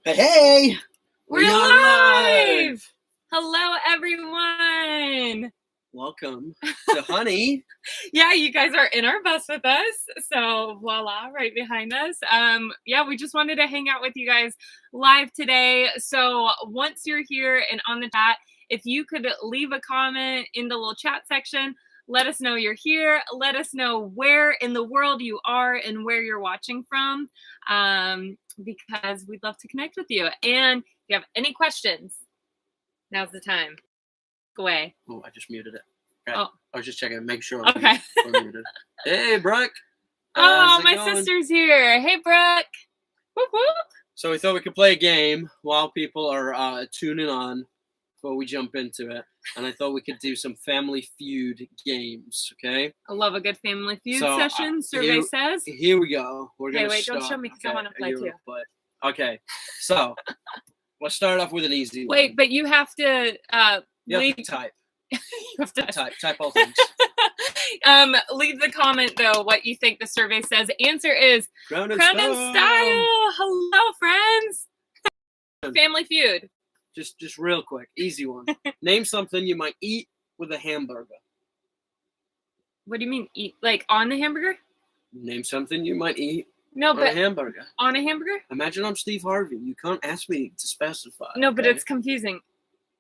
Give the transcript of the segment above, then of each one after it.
Hey! We're live! Hello, everyone! Welcome to Honey. Yeah, you guys are in our bus with us. So, voila, right behind us. We just wanted to hang out with you guys live today. So, once you're here and on the chat, if you could leave a comment in the little chat section, let us know you're here. Let us know where in the world you are and where you're watching from, because we'd love to connect with you. And if you have any questions, now's the time. Go away. Oh, I just muted it. Okay. Oh. I was just checking, make sure. Okay. We're muted. Hey, Brooke. Oh, my sister's here. Hey, Brooke. Whoop, whoop. So we thought we could play a game while people are tuning on before we jump into it. And I thought we could do some Family Feud games, okay? I love a good Family Feud session, survey says. Here we go. We're Okay, gonna wait, start. don't show me because I want to play too. Okay, so let's start off with an easy one. Wait, but you have to You have to type. You have to Type all things. Leave the comment, though, what you think the survey says. Answer is Crown and Style. Hello, friends. Family Feud. Just real quick, easy one. Name something you might eat with a hamburger. What do you mean eat? Like on the hamburger? Name something you might eat on a hamburger. On a hamburger? Imagine I'm Steve Harvey. You can't ask me to specify. No, but it's confusing.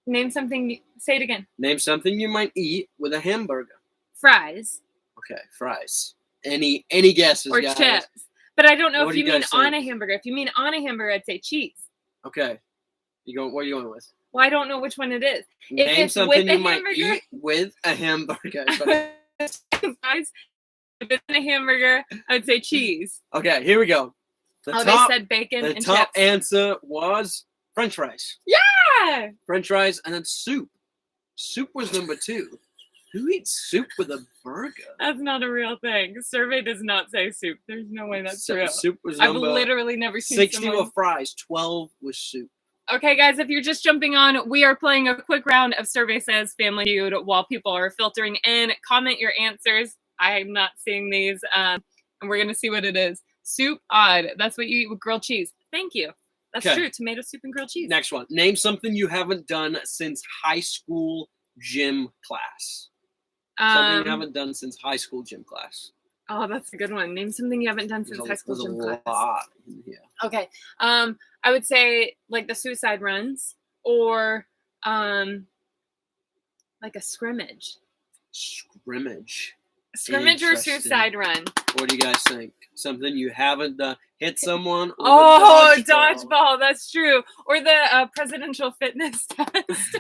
Name something. Say it again. Name something you might eat with a hamburger. Fries. Okay, fries. Any guesses, or guys? Chips. But I don't know What if do you you mean guys on think? a hamburger. If you mean on a hamburger, I'd say cheese. Okay. What are you going with? Well, I don't know which one it is. Name something you might eat with a hamburger. Fries. If it's in a hamburger, I would say cheese. Okay, here we go. They said bacon and chips. The top answer was French fries. Yeah! French fries and then soup. Soup was number 2. Who eats soup with a burger? That's not a real thing. Survey does not say soup. There's no way that's real. Soup was I've number literally never seen 60 were fries, 12 was soup. Okay, guys, if you're just jumping on, we are playing a quick round of Survey Says Family Feud while people are filtering in. Comment your answers. I'm not seeing these, and we're going to see what it is. Soup, odd. That's what you eat with grilled cheese. Thank you. That's true. Tomato soup and grilled cheese. Next one. Name something you haven't done since high school gym class. Something you haven't done since high school gym class. Oh, that's a good one. Name something you haven't done since high school gym class. There's a lot in here. Okay. I would say like the suicide runs or like a scrimmage. Scrimmage or suicide run. What do you guys think? Something you haven't done. Hit someone. Oh, dodgeball. That's true. Or the presidential fitness test.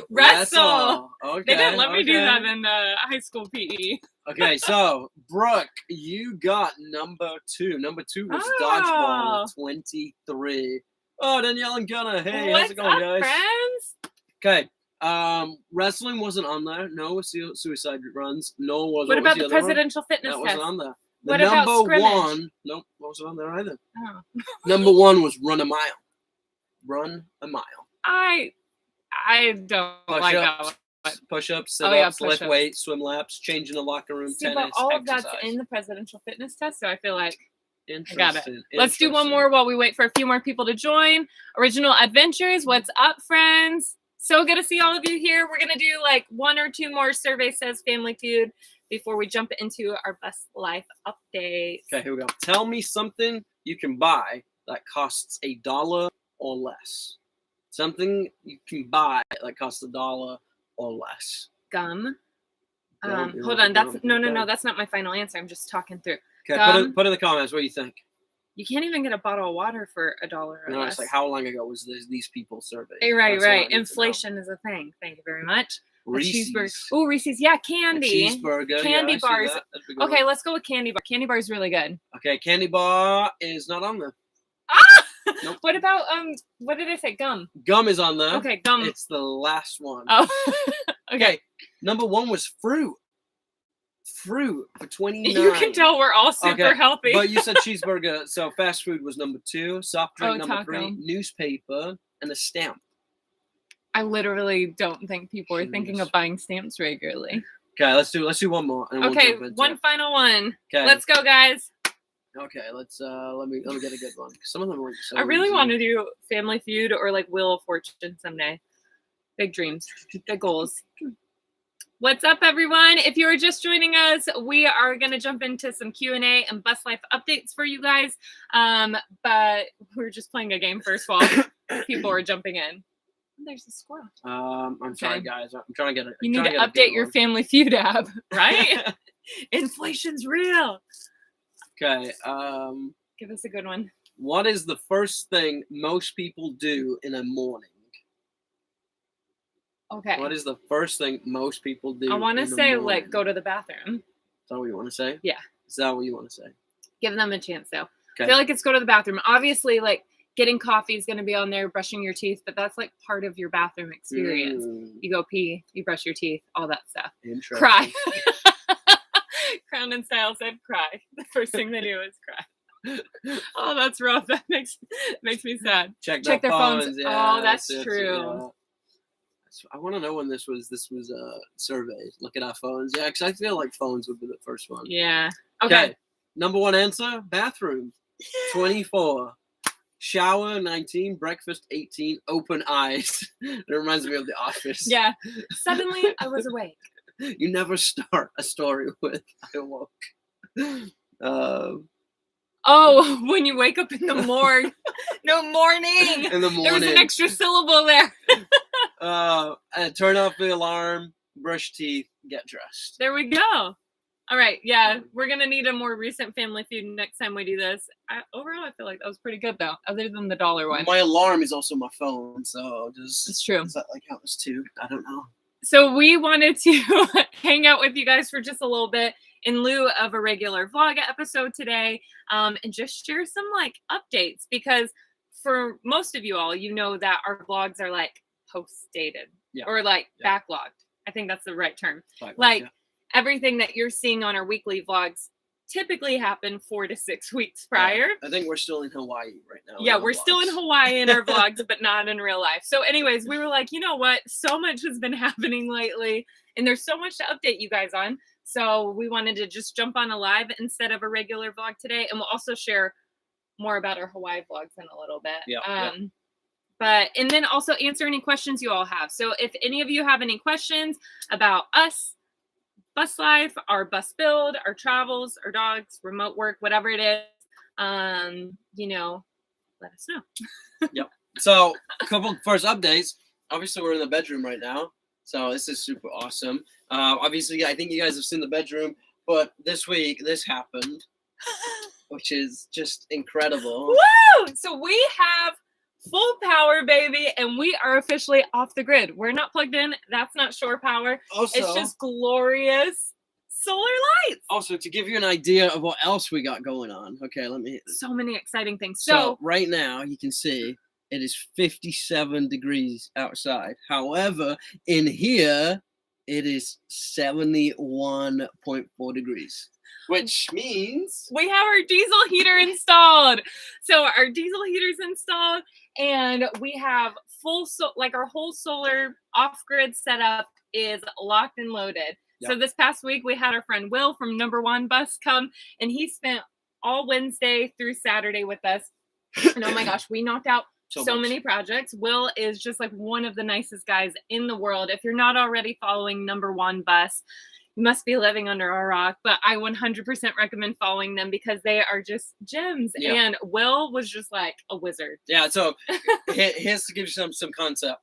Wrestle. Okay. They didn't let me do that in high school PE. Okay, so Brooke, you got number 2. Number 2 was dodgeball, 23. Oh, Danielle and Gunnar. Hey, how's it going, guys? Friends? Okay. Wrestling wasn't on there. No suicide runs. No was. What about the presidential fitness test? That wasn't on there. What about scrimmage? Number 1. Nope, wasn't on there either. Oh. Number 1 was run a mile. Run a mile. I don't like that one. Push-ups, sit-ups, lift weights, swim laps, change in the locker room, tennis, but all exercise. of that's in the presidential fitness test, so I feel like I Interesting. got it. Let's do one more while we wait for a few more people to join. Original Adventures, what's up, friends? So good to see all of you here. We're going to do like 1 or 2 more Survey Says Family Feud before we jump into our best life updates. Okay, here we go. Tell me something you can buy that costs $1 or less. Something you can buy that costs $1 or less. Gum. Hold on. That's no. That's not my final answer. I'm just talking through. Okay, put in the comments what you think. You can't even get a bottle of water for $1 or less. It's like how long ago was these people surveyed? Hey, right. Inflation is a thing. Thank you very much. Reese's. Oh, Reese's. Yeah, candy. A cheeseburger. Candy bars. Okay, let's go with candy bar. Candy bar is really good. Okay, candy bar is not on there. Ah! Nope. What about what did I say? Gum. Gum is on there. Okay, gum. It's the last one. Oh. Okay. Number 1 was fruit. Fruit for 29. You can tell we're all super healthy. But you said cheeseburger, so fast food was number 2, soft drink number taco. 3, newspaper, and a stamp. I literally don't think people are thinking of buying stamps regularly. Okay, let's do one more. And okay, one final one. Okay. Let's go, guys. Okay, let me get a good one. Some of them were so I really easy. want to do Family Feud or like Wheel of Fortune someday. Big dreams, big goals. What's up, everyone? If you are just joining us, we are going to jump into some Q&A and bus life updates for you guys. But we're just playing a game first while people are jumping in. There's a squirrel. I'm sorry, guys. I'm trying to get it. You need to update your Family Feud app, right? Inflation's real. Okay. Give us a good one. What is the first thing most people do in a morning? Okay. What is the first thing most people do? I want to say, like, go to the bathroom. Is that what you want to say? Yeah. Is that what you want to say? Give them a chance, though. Okay. I feel like it's go to the bathroom. Obviously, like, getting coffee is going to be on there, brushing your teeth, but that's, like, part of your bathroom experience. You go pee, you brush your teeth, all that stuff. Interesting. Cry. Crown and Style said cry. The first thing they do is cry. Oh, that's rough. That makes me sad. Check their phones. Yeah, oh, that's true. Yeah. I want to know when this was surveyed. Look at our phones. Yeah, because I feel like phones would be the first one. Yeah. Okay. Number one answer: bathroom. 24. Shower 19. Breakfast 18. Open eyes. It reminds me of The Office. Yeah. Suddenly I was awake. You never start a story with "I awoke." Oh, when you wake up in the morgue. No, morning. In the morning. There was an extra syllable there. Turn off the alarm, brush teeth, get dressed. There we go. All right. Yeah, we're going to need a more recent Family Feud next time we do this. Overall, I feel like that was pretty good, though, other than the dollar one. My alarm is also my phone, so it's true. Does that count as two? I don't know. So we wanted to hang out with you guys for just a little bit in lieu of a regular vlog episode today, and just share some like updates, because for most of you all, you know that our vlogs are like post dated or like backlogged. I think that's the right term. Everything that you're seeing on our weekly vlogs typically happen 4 to 6 weeks prior. I think we're still in Hawaii right now. Yeah, we're still in Hawaii in our vlogs, but not in real life. So anyways, we were like, you know what? So much has been happening lately, and there's so much to update you guys on. So we wanted to just jump on a live instead of a regular vlog today. And we'll also share more about our Hawaii vlogs in a little bit. And then also answer any questions you all have. So if any of you have any questions about us, bus life, our bus build, our travels, our dogs, remote work, whatever it is, let us know. Yep. So a couple first updates. Obviously, we're in the bedroom right now. So this is super awesome. Obviously, I think you guys have seen the bedroom, but this week, this happened, which is just incredible. Woo! So we have full power, baby, and we are officially off the grid. We're not plugged in. That's not shore power. Also, it's just glorious solar lights. Also, to give you an idea of what else we got going on. Okay, so many exciting things. So right now, you can see it is 57 degrees outside. However, in here, it is 71.4 degrees. Which means we have our diesel heater installed. So our diesel heater's installed, and we have our whole solar off-grid setup is locked and loaded. Yep. So this past week we had our friend Will from Number One Bus come, and he spent all Wednesday through Saturday with us. And oh my gosh, we knocked out so many projects. Will is just like one of the nicest guys in the world. If you're not already following Number One Bus, you must be living under a rock, but I 100% recommend following them because they are just gems. Yeah. And Will was just like a wizard. Yeah, so here's to give you some context.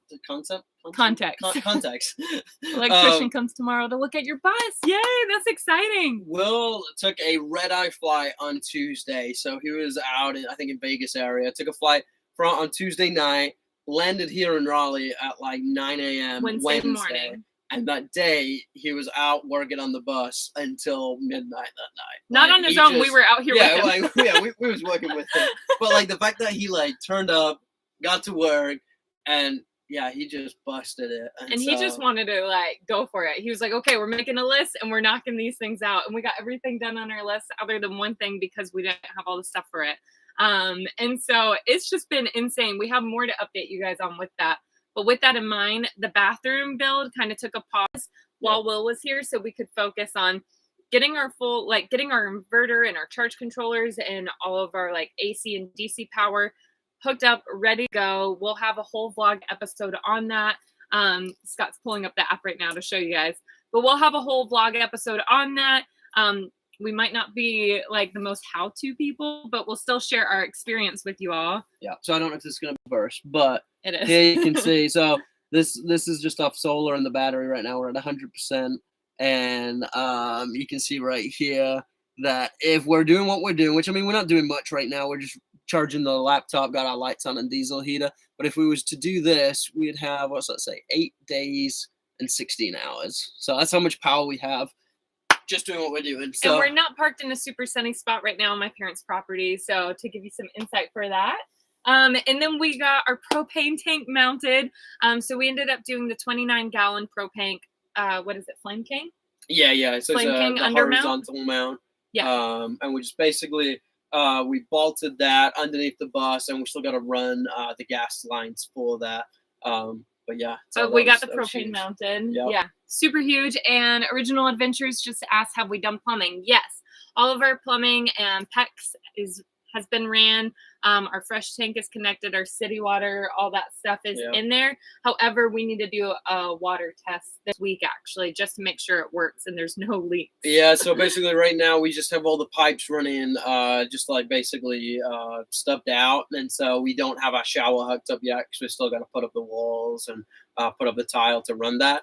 Electrician comes tomorrow to look at your bus. Yay, that's exciting. Will took a red-eye flight on Tuesday. So he was out in Vegas area. Took a flight on Tuesday night, landed here in Raleigh at like 9 a.m. Wednesday morning. And that day, he was out working on the bus until midnight that night. Not on his own. We were out here with him. We was working with him. But, like, the fact that he, like, turned up, got to work, and, yeah, he just busted it. And he just wanted to, like, go for it. He was like, okay, we're making a list, and we're knocking these things out. And we got everything done on our list other than one thing because we didn't have all the stuff for it. And so it's just been insane. We have more to update you guys on with that. But with that in mind, the bathroom build kind of took a pause while Will was here so we could focus on getting our inverter and our charge controllers and all of our like AC and DC power hooked up, ready to go. We'll have a whole vlog episode on that. Scott's pulling up the app right now to show you guys, but we'll have a whole vlog episode on that. We might not be like the most how-to people, but we'll still share our experience with you all. Yeah. So I don't know if this is gonna burst, but it is. Here you can see. So this is just off solar and the battery right now. We're at 100%, and you can see right here that if we're doing what we're doing, which I mean we're not doing much right now. We're just charging the laptop, got our lights on and diesel heater. But if we was to do this, we'd have, what's that say, 8 days and 16 hours. So that's how much power we have. Just doing what we're doing. So. And we're not parked in a super sunny spot right now on my parents' property. So to give you some insight for that. And then we got our propane tank mounted. So we ended up doing the 29-gallon propane. What is it? Flame King? Yeah. So Flame it's King a horizontal mount. Yeah. And we just basically we bolted that underneath the bus, and we still got to run the gas lines for that. But yeah, so we got the propane mounted. Yep. Yeah, super huge. And Original Adventures just asked, have we done plumbing? Yes, all of our plumbing and PEX has been ran. Our fresh tank is connected. Our city water, all that stuff is in there. However, we need to do a water test this week actually, just to make sure it works and there's no leaks. Yeah. So basically, right now we just have all the pipes running, just like basically stubbed out, and so we don't have our shower hooked up yet because we still got to put up the walls and put up the tile to run that.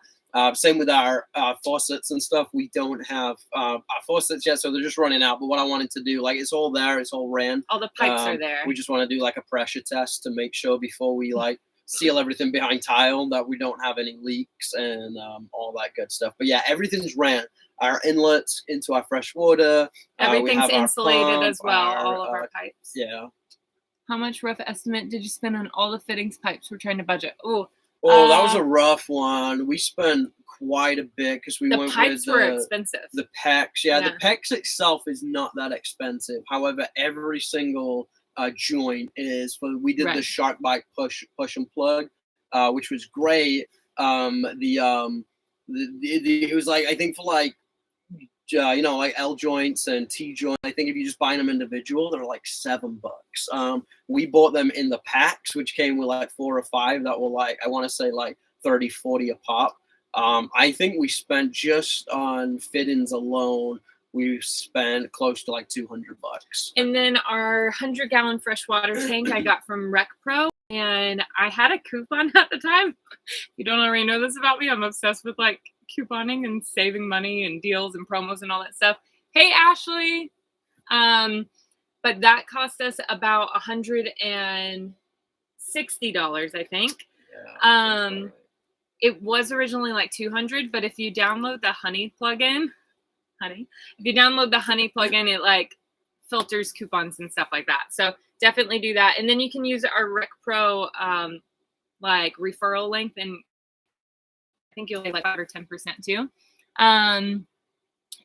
Same with our faucets and stuff. We don't have our faucets yet, so they're just running out. But what I wanted to do, like, it's all there, it's all ran. All the pipes are there. We just want to do like a pressure test to make sure before we like seal everything behind tile that we don't have any leaks and all that good stuff. But yeah, everything's ran. Our inlets into our fresh water. Everything's insulated pump, as well. All of our pipes. Yeah. How much rough estimate did you spend on all the fittings pipes? We're trying to budget. Oh, that was a rough one. We spent quite a bit because we went with the pipes were expensive. The PEX, yeah, the PEX itself is not that expensive. However, every single joint is. We did the Shark Bite push and plug, which was great. It was like, I think for like like L joints and T joints, I think if you just buy them individual, they're like $7. We bought them in the packs, which came with like 4 or 5 that were like, I want to say like 30, 40 a pop. I think we spent just on fittings alone, we spent close to like $200. And then our 100-gallon freshwater tank I got from Rec Pro, and I had a coupon at the time. If you don't already know this about me, I'm obsessed with like couponing and saving money and deals and promos and all that stuff. Hey, Ashley. But that cost us about $160, I think. Yeah, it was originally like $200, but if you download the Honey plugin, it like filters coupons and stuff like that. So definitely do that. And then you can use our Rec Pro like referral link, and I think you'll get like 5 or 10% too. And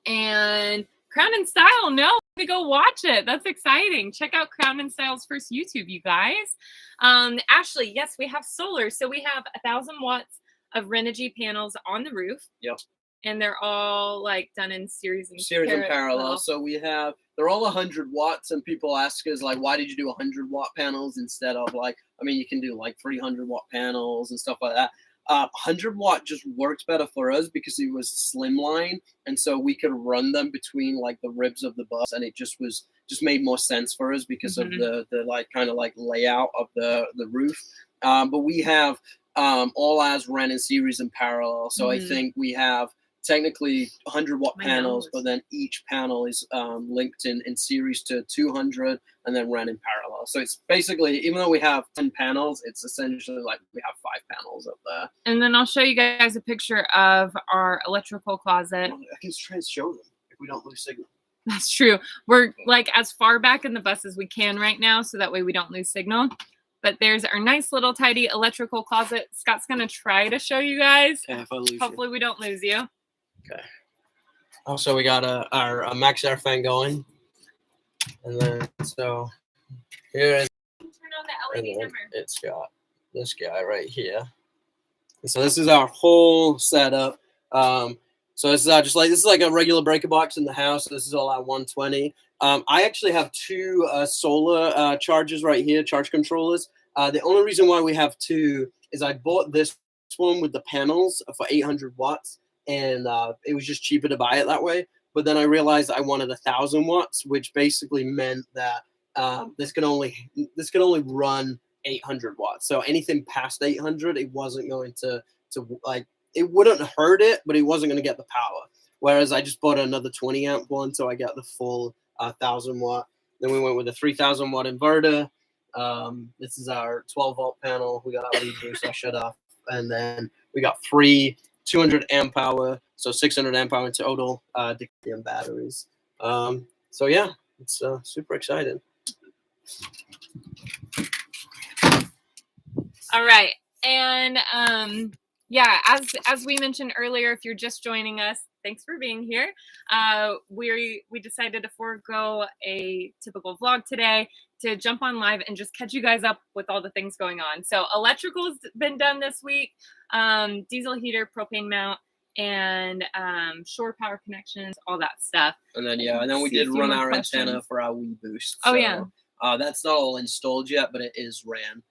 Crown and Style, no, to go watch it. That's exciting. Check out Crown and Style's first YouTube, you guys. Ashley, yes, we have solar. So we have 1,000 watts of Renogy panels on the roof. Yep. And they're all like done in series and parallel. So they're all 100 watts, and people ask us like, why did you do 100 watt panels instead of like, I mean, you can do like 300 watt panels and stuff like that. 100 watt just works better for us because it was slimline, and so we could run them between like the ribs of the bus, and it just made more sense for us because of the like kind of like layout of the roof. But we have all as ran in series and parallel, so I think we have technically 100 watt panels, but then each panel is linked in series to 200 and then ran in parallel. So it's basically, even though we have 10 panels, it's essentially like we have 5 panels up there. And then I'll show you guys a picture of our electrical closet. I can try and show them if we don't lose signal. That's true. We're like as far back in the bus as we can right now, so that way we don't lose signal. But there's our nice little tidy electrical closet. Scott's going to try to show you guys. Yeah, if I lose Hopefully we don't lose you. Okay. Also, we got our max air fan going, and then so here is. Turn on the LED dimmer. It's got this guy right here. And so this is our whole setup. So this is just like this is like a regular breaker box in the house. This is all at 120. I actually have two solar chargers right here, charge controllers. The only reason why we have two is I bought this one with the panels for 800 watts, and it was just cheaper to buy it that way. But then I realized I wanted 1,000 watts, which basically meant that this can only run 800 watts. So anything past 800, it wasn't going to like, it wouldn't hurt it, but it wasn't going to get the power. Whereas I just bought another 20 amp one, so I got the full 1,000 watt. Then we went with a 3,000 watt inverter. This is our 12 volt panel. We got our lead boost, I shut off, and then we got three 200 amp hour, so 600 amp hour in total lithium batteries. So yeah, it's super exciting. All right, and yeah, as we mentioned earlier, if you're just joining us, thanks for being here. We decided to forego a typical vlog today to jump on live and just catch you guys up with all the things going on. So electrical's been done this week, diesel heater, propane mount, and shore power connections, all that stuff. And then and then we did run our antenna for our Wii boost. Oh yeah. That's not all installed yet, but it is ran.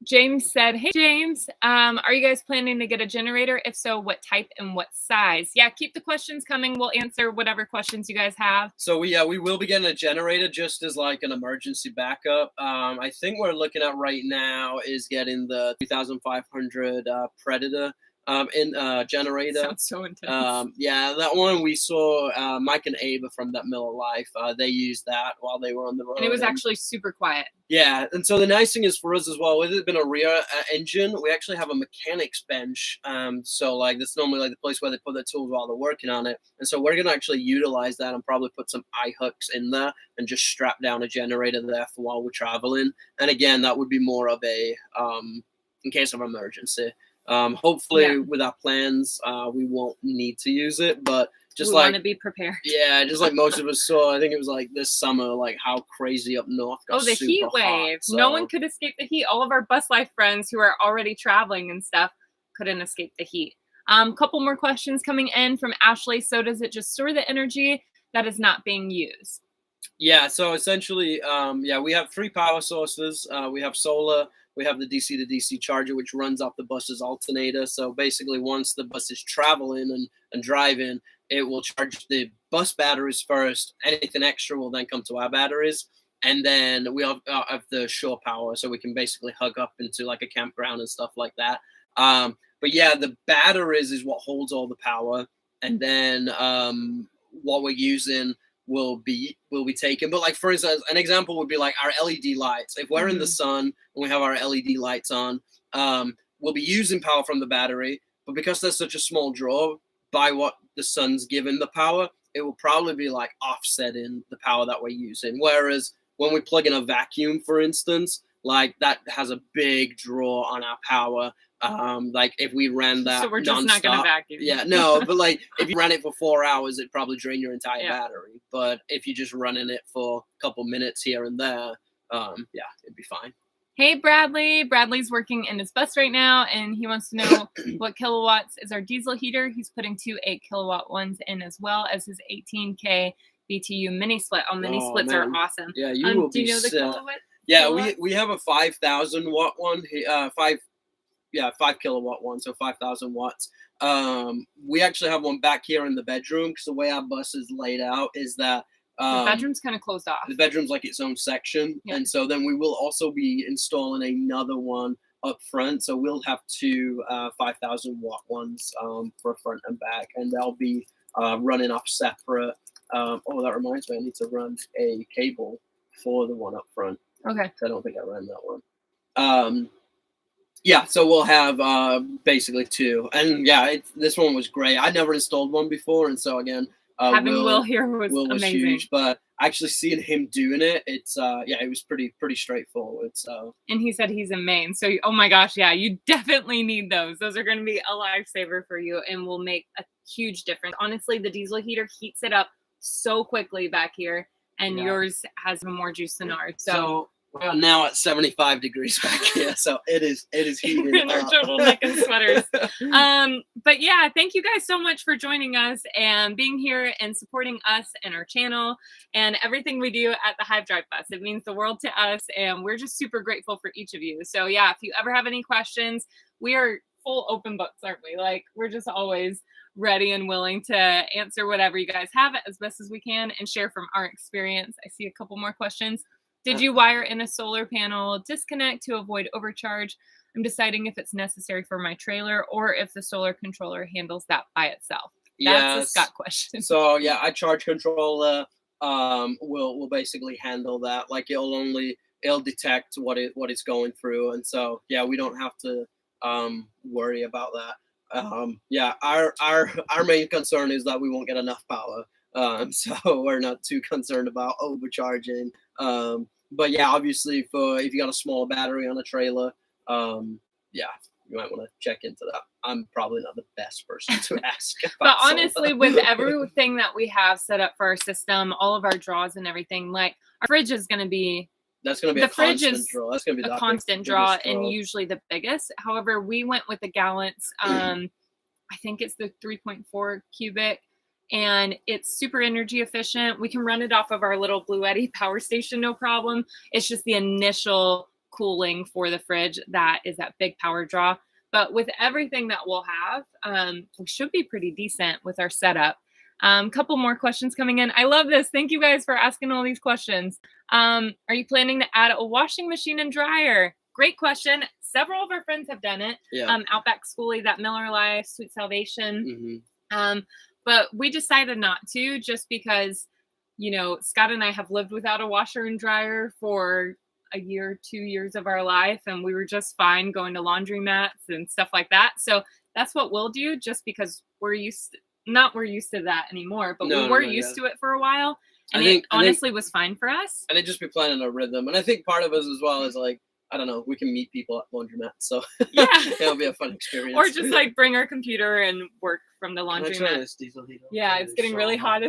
James said, hey James, are you guys planning to get a generator? If so, what type and what size? Yeah, keep the questions coming. We'll answer whatever questions you guys have. So we will be getting a generator just as like an emergency backup. I think we're looking at right now is getting the 3500 Predator generator. Sounds so intense. Yeah, that one we saw Mike and Ava from that Miller Life. They used that while they were on the road. And it was actually super quiet. Yeah, and so the nice thing is for us as well, with it being a rear engine, we actually have a mechanics bench. So like that's normally like the place where they put their tools while they're working on it. And so we're gonna actually utilize that and probably put some eye hooks in there and just strap down a generator there for while we're traveling. And again, that would be more of a in case of emergency. Hopefully with our plans, we won't need to use it, but just we want to be prepared. Yeah, just like most of us saw, I think it was like this summer, like how crazy up north got the heat wave. Hot, so. No one could escape the heat. All of our bus life friends who are already traveling and stuff couldn't escape the heat. Couple more questions coming in from Ashley. So does it just store the energy that is not being used? Yeah, so essentially, we have three power sources. We have solar, we have the DC to DC charger, which runs off the bus's alternator. So basically, once the bus is traveling and driving, it will charge the bus batteries first. Anything extra will then come to our batteries. And then we have the shore power, so we can basically hug up into like a campground and stuff like that. But yeah, the batteries is what holds all the power. And then what we're using will be taken. But like, for instance, an example would be like our LED lights. If we're in the sun and we have our LED lights on, we'll be using power from the battery. But because there's such a small draw by what the sun's given the power, it will probably be like offsetting the power that we're using. Whereas when we plug in a vacuum, for instance, like that has a big draw on our power. Like if we ran that, so we're just not gonna vacuum. Yeah, no, but like if you ran it for 4 hours, it'd probably drain your entire battery. But if you're just running it for a couple minutes here and there, it'd be fine. Hey Bradley. Bradley's working in his bus right now, and he wants to know what kilowatts is our diesel heater. He's putting two 8 kilowatt ones in as well as his 18K BTU mini split. Mini splits are awesome. Yeah, you will be. Do you know the kilowatt? Yeah, we have a 5,000 watt one. 5 kilowatt one, so 5,000 watts. We actually have one back here in the bedroom because the way our bus is laid out is that the bedroom's kind of closed off. The bedroom's like its own section, and so then we will also be installing another one up front. So we'll have two 5,000 watt ones for front and back, and they'll be running off separate. That reminds me, I need to run a cable for the one up front. Okay. I don't think I ran that one. Yeah, so we'll have basically two, and this one was great. I never installed one before, and so again, having Will here was amazing. Huge, but actually seeing him doing it, it's it was pretty straightforward. So, and he said he's in Maine, so oh my gosh, yeah, you definitely need those. Those are going to be a lifesaver for you, and will make a huge difference. Honestly, the diesel heater heats it up so quickly back here, and yours has more juice than ours. So We're now at 75 degrees back here, so it is heating in our up. turtleneck and sweaters. But yeah, thank you guys so much for joining us and being here and supporting us and our channel and everything we do at the Hive Drive Bus. It means the world to us, and we're just super grateful for each of you. So yeah, if you ever have any questions, we are full open books, aren't we? Like, we're just always ready and willing to answer whatever you guys have as best as we can and share from our experience. I see a couple more questions. Did you wire in a solar panel disconnect to avoid overcharge? I'm deciding if it's necessary for my trailer or if the solar controller handles that by itself. That's a Scott question. So yeah, our charge controller will basically handle that. Like it'll detect what it's going through, and so yeah, we don't have to worry about that. Yeah, our main concern is that we won't get enough power. So we're not too concerned about overcharging. But yeah, obviously if you got a smaller battery on a trailer, yeah, you might want to check into that. I'm probably not the best person to ask about But honestly, with everything that we have set up for our system, all of our draws and everything, like our fridge is going to be a constant draw. That's going to be a constant draw and usually the biggest. However, we went with the Gallants. I think it's the 3.4 cubic. And it's super energy efficient. We can run it off of our little Bluetti power station, no problem. It's just the initial cooling for the fridge that is that big power draw. But with everything that we'll have, we should be pretty decent with our setup. Couple more questions coming in. I love this. Thank you guys for asking all these questions. Are you planning to add a washing machine and dryer? Great question. Several of our friends have done it. Yeah. Outback Schoolie, that Miller Life, Sweet Salvation. But we decided not to, just because, you know, Scott and I have lived without a washer and dryer for a year, 2 years of our life, and we were just fine going to laundromats and stuff like that. So that's what we'll do, just because we're used to that anymore, but we were used to it for a while, and it honestly was fine for us. And it just be playing a rhythm. And I think part of us as well is like, I don't know, we can meet people at laundromats, so yeah, it'll be a fun experience. Or just like bring our computer and work from the laundromat. Yeah, it's getting really hot,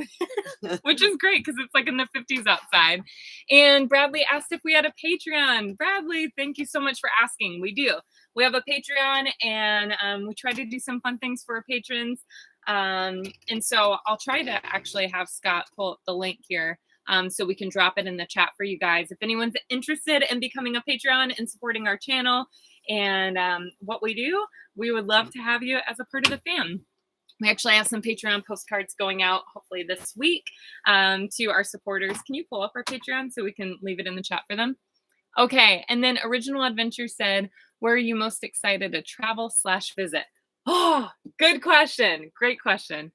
which is great because it's like in the 50s outside. And Bradley asked if we had a Patreon. Bradley, thank you so much for asking. We do. We have a Patreon, and we try to do some fun things for our patrons. And so I'll try to actually have Scott pull up the link here. So we can drop it in the chat for you guys. If anyone's interested in becoming a Patreon and supporting our channel and what we do, we would love to have you as a part of the fam. We actually have some Patreon postcards going out hopefully this week to our supporters. Can you pull up our Patreon so we can leave it in the chat for them? Okay, and then Original Adventure said, where are you most excited to travel/visit? Oh, good question. Great question.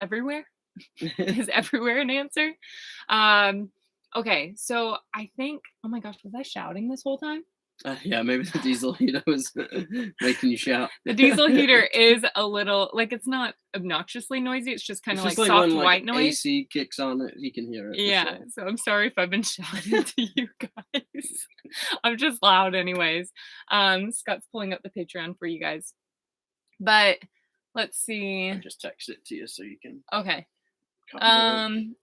Everywhere. Is everywhere an answer? Okay, so I think, oh my gosh, was I shouting this whole time? Yeah, maybe the diesel heater was making you shout. The diesel heater is a little, like, it's not obnoxiously noisy. It's just kind of like soft when, white noise. AC kicks on it, you can hear it. Yeah, sure. So I'm sorry if I've been shouting to you guys. I'm just loud anyways. Scott's pulling up the Patreon for you guys. But let's see. I just text it to you so you can. Okay.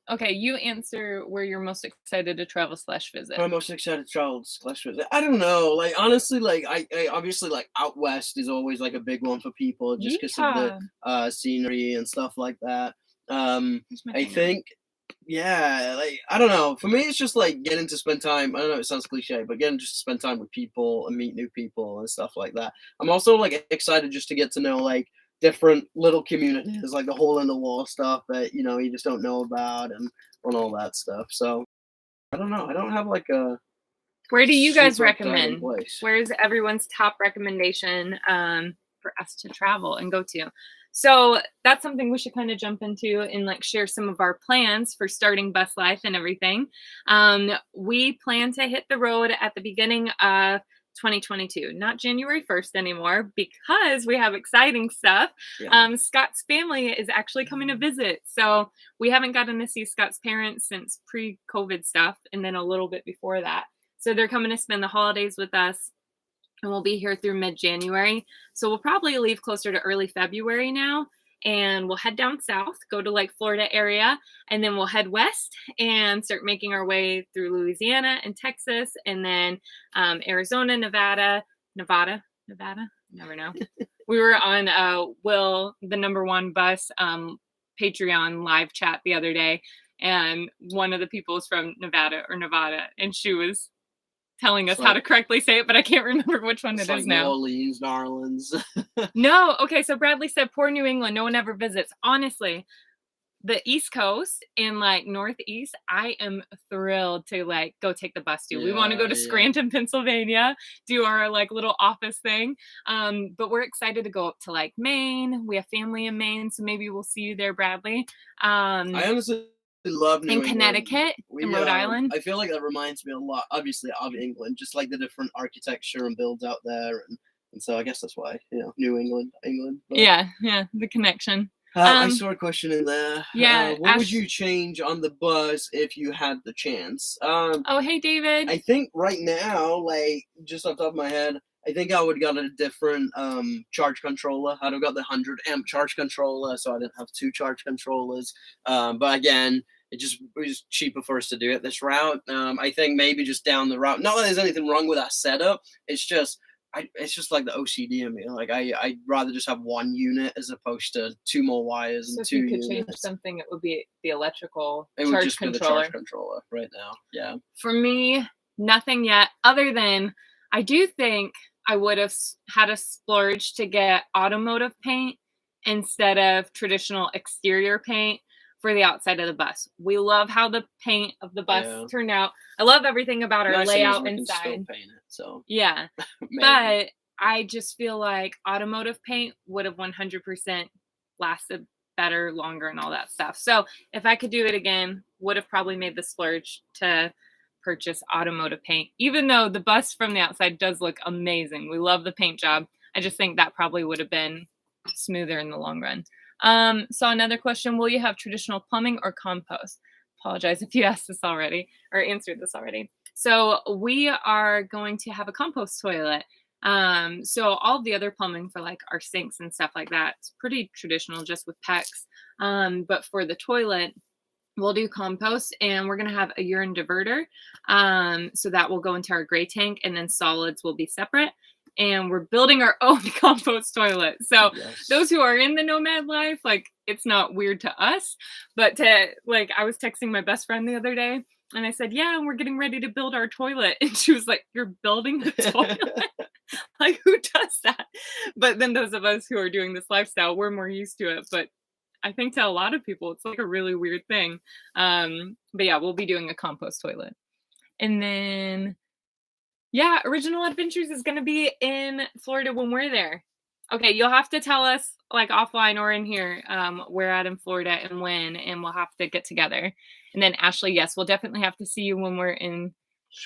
Okay, you answer where you're most excited to travel/visit. I'm most excited to travel/visit. I don't know. Like, honestly, like I obviously, like, out west is always like a big one for people just because of the scenery and stuff like that. I think, yeah, like, I don't know. For me, it's just like getting to spend time. I don't know, it sounds cliche, but getting just to spend time with people and meet new people and stuff like that. I'm also like excited just to get to know like different little communities, like the hole in the wall stuff that, you know, you just don't know about and all that stuff. So I don't know. I don't have like a. Where do you guys recommend? Where's everyone's top recommendation for us to travel and go to? So that's something we should kind of jump into and like share some of our plans for starting bus life and everything. We plan to hit the road at the beginning of 2022, not January 1st anymore, because we have exciting stuff. Yeah. Scott's family is actually coming to visit. So we haven't gotten to see Scott's parents since pre-COVID stuff, and then a little bit before that. So they're coming to spend the holidays with us, and we'll be here through mid-January. So we'll probably leave closer to early February now. and we'll head down south, go to like Florida area, and then we'll head west and start making our way through Louisiana and Texas, and then Arizona, Nevada, never know. We were on Will, the #1 bus Patreon live chat the other day, and one of the people was from Nevada, and she was telling us how to correctly say it, but I can't remember which one it is now. New Orleans, New Orleans. No, okay, so Bradley said poor New England, no one ever visits. Honestly, the East Coast and like Northeast, I am thrilled to like go take the bus to. We want to go to Scranton, Pennsylvania, do our like little office thing. But we're excited to go up to like Maine. We have family in Maine, so maybe we'll see you there, Bradley. I honestly love New England. Connecticut, in Rhode Island. I feel like that reminds me a lot, obviously, of England, just like the different architecture and builds out there, and so I guess that's why, New England. But... Yeah, the connection. I saw a question in there. Yeah. What would you change on the bus if you had the chance? Oh, hey, David. I think right now, like, just off the top of my head, I think I would have got a different charge controller. I'd have got the 100 amp charge controller, so I didn't have 2 charge controllers. But again, it was cheaper for us to do it this route. I think maybe just down the route. Not that there's anything wrong with that setup. It's just like the OCD in me. Like I'd rather just have 1 unit as opposed to 2 more wires and 2 units. If you could change something, it would be the electrical charge controller. It would just be the charge controller right now. Yeah. For me, nothing yet, other than I do think I would have had a splurge to get automotive paint instead of traditional exterior paint for the outside of the bus. We love how the paint of the bus turned out. I love everything about our layout inside. Can still paint it, so. Yeah. But I just feel like automotive paint would have 100% lasted better, longer, and all that stuff. So if I could do it again, would have probably made the splurge to purchase automotive paint, even though the bus from the outside does look amazing. We love the paint job. I just think that probably would have been smoother in the long run. So another question, will you have traditional plumbing or compost? Apologize if you asked this already or answered this already. So we are going to have a compost toilet. So all the other plumbing for like our sinks and stuff like that, it's pretty traditional just with PEX. But for the toilet, we'll do compost, and we're going to have a urine diverter. So that will go into our gray tank, and then solids will be separate. And we're building our own compost toilet. So those who are in the nomad life, like, it's not weird to us, but to like, I was texting my best friend the other day and I said, yeah, we're getting ready to build our toilet. And she was like, you're building a toilet? Like, who does that? But then those of us who are doing this lifestyle, we're more used to it. But I think to a lot of people, it's like a really weird thing. But yeah, we'll be doing a compost toilet. And then, yeah, Original Adventures is going to be in Florida when we're there. Okay, you'll have to tell us, like, offline or in here, where at in Florida and when, and we'll have to get together. And then, Ashley, yes, we'll definitely have to see you when we're in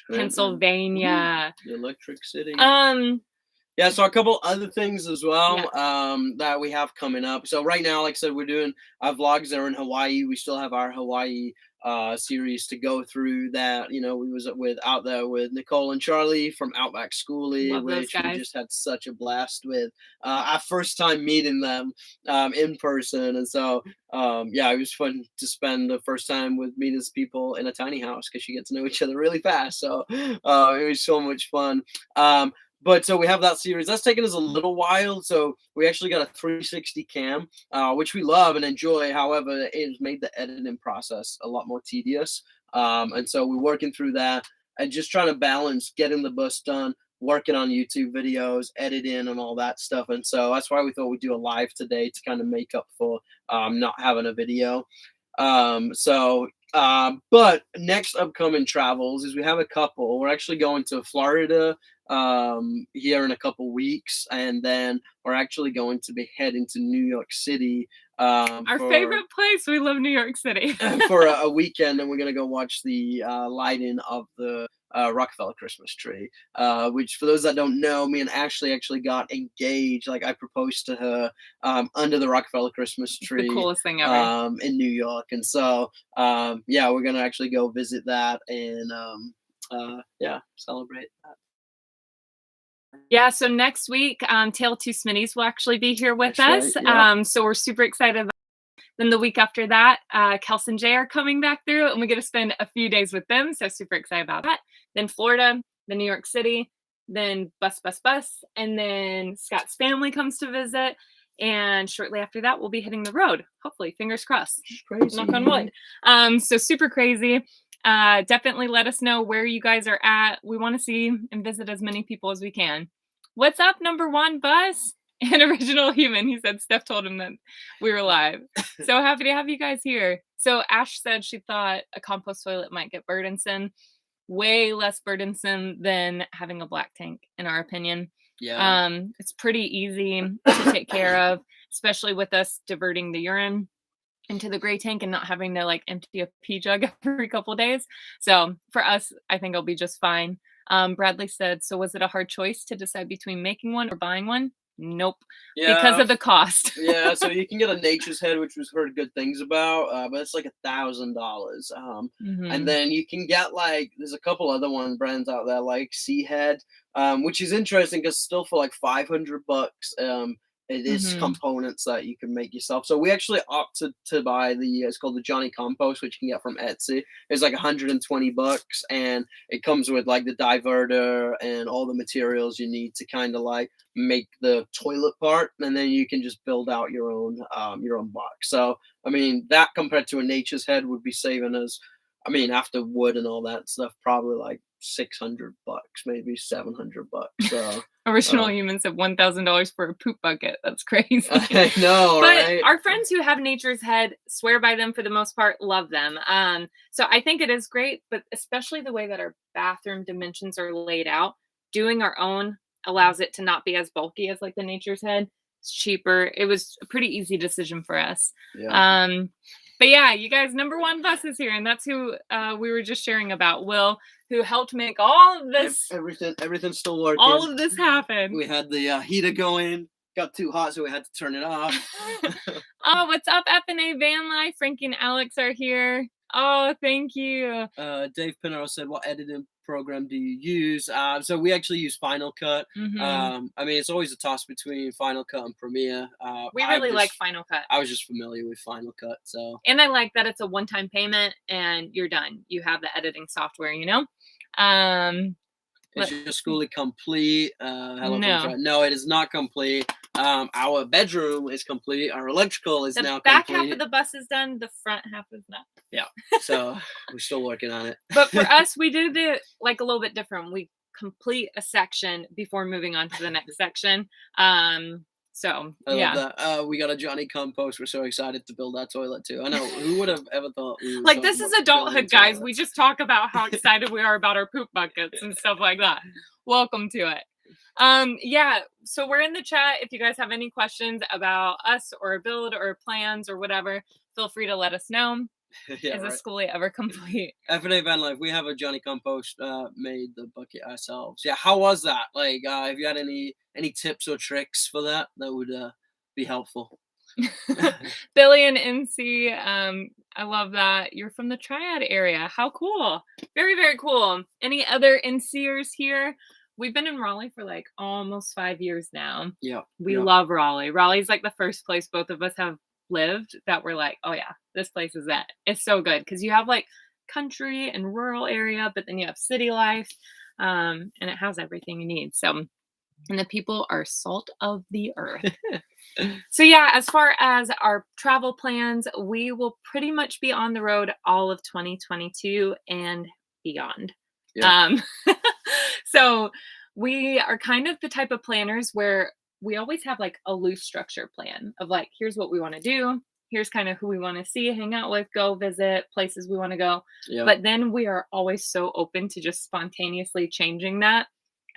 Pennsylvania. The Electric City. Yeah, so a couple other things as well that we have coming up. So right now, like I said, we're doing our vlogs that are in Hawaii. We still have our Hawaii series to go through that. You know, we was out there with Nicole and Charlie from Outback Schoolie, which we just had such a blast with. Our first time meeting them in person. And so, yeah, it was fun to spend the first time with meeting people in a tiny house because you get to know each other really fast. So it was so much fun. But so we have that series. That's taken us a little while. So we actually got a 360 cam, which we love and enjoy. However, it has made the editing process a lot more tedious. And so we're working through that and just trying to balance getting the bus done, working on YouTube videos, editing, and all that stuff. And so that's why we thought we'd do a live today to kind of make up for not having a video. But next upcoming travels is we have a couple. We're actually going to Florida here in a couple weeks, and then we're actually going to be heading to New York City. Our favorite place. We love New York City. For a weekend, and we're gonna go watch the lighting of the Rockefeller Christmas tree. Which, for those that don't know, me and Ashley actually got engaged. Like, I proposed to her under the Rockefeller Christmas tree. The coolest thing ever. In New York, and so yeah, we're gonna actually go visit that and yeah, celebrate that. Yeah, so next week, Tale Two Smitties will actually be here with us. That's right, yeah. So we're super excited about. Then the week after that, Kels and Jay are coming back through, and we get to spend a few days with them. So super excited about that. Then Florida, then New York City, then bus, and then Scott's family comes to visit. And shortly after that, we'll be hitting the road. Hopefully, fingers crossed. Crazy. Knock on wood. So super crazy. Definitely let us know where you guys are at. We want to see and visit as many people as we can. What's up, number one bus? And Original Human. He said Steph told him that we were live. So happy to have you guys here. So Ash said she thought a compost toilet might get burdensome. Way less burdensome than having a black tank, in our opinion. Yeah. It's pretty easy to take care of, especially with us diverting the urine into the gray tank and not having to like empty a pee jug every couple of days. So for us, I think it'll be just fine. Bradley said, so was it a hard choice to decide between making one or buying one? Nope. Yeah. Because of the cost. Yeah, so you can get a Nature's Head, which we've heard good things about, but it's like $1,000. And then you can get like there's a couple other brands out there like Sea Head, which is interesting because still for like $500, it is components that you can make yourself. So we actually opted to buy it's called the Johnny Compost, which you can get from Etsy. It's like $120, and it comes with like the diverter and all the materials you need to kind of like make the toilet part, and then you can just build out your own box. So I mean, that compared to a Nature's Head would be saving us, I mean, after wood and all that stuff, probably like $600, maybe $700. So Original Humans have $1,000 for a poop bucket. That's crazy. I know, but right? Our friends who have Nature's Head swear by them for the most part, love them. So I think it is great, but especially the way that our bathroom dimensions are laid out, doing our own allows it to not be as bulky as like the Nature's Head. It's cheaper. It was a pretty easy decision for us. Yeah. But yeah, you guys, number one bus is here, and that's who we were just sharing about, Will, who helped make all of this. Everything's still working. All of this happened. We had the heater going. Got too hot, so we had to turn it off. Oh, what's up, FNA Van Life? Frankie and Alex are here. Oh, thank you. Dave Pinero said, what editing program do you use? So we actually use Final Cut. I mean, it's always a toss between Final Cut and Premiere. We really like Final Cut. I was just familiar with Final Cut, so. And I like that it's a one-time payment and you're done. You have the editing software, you know? Is your schoolie complete? Hello, no. No, it is not complete. Our bedroom is complete. Our electrical is now complete. The back half of the bus is done. The front half is not. Yeah. So we're still working on it. But for us, we did it like a little bit different. We complete a section before moving on to the next section. So yeah, we got a Johnny Compost. We're so excited to build our toilet too. I know, who would have ever thought? Like, this is adulthood, guys. We just talk about how excited we are about our poop buckets and stuff like that. Welcome to it. Yeah, so we're in the chat. If you guys have any questions about us or a build or plans or whatever, feel free to let us know. Yeah, is a schoolie ever complete? FNA Van Life, we have a Johnny Compost made the bucket ourselves. Yeah, how was that? Like, if you had any tips or tricks for that would be helpful. Billy and NC, I love that. You're from the Triad area. How cool. Very, very cool. Any other NCers here? We've been in Raleigh for like almost 5 years now. Yeah. We love Raleigh. Raleigh's like the first place both of us have lived that we're like, oh yeah, this place is it. It's so good because you have like country and rural area, but then you have city life, and it has everything you need. So, and the people are salt of the earth. So yeah, as far as our travel plans, we will pretty much be on the road all of 2022 and beyond. Yeah. So we are kind of the type of planners where we always have like a loose structure plan of like, here's what we want to do. Here's kind of who we want to see, hang out with, go visit, places we want to go. Yeah. But then we are always so open to just spontaneously changing that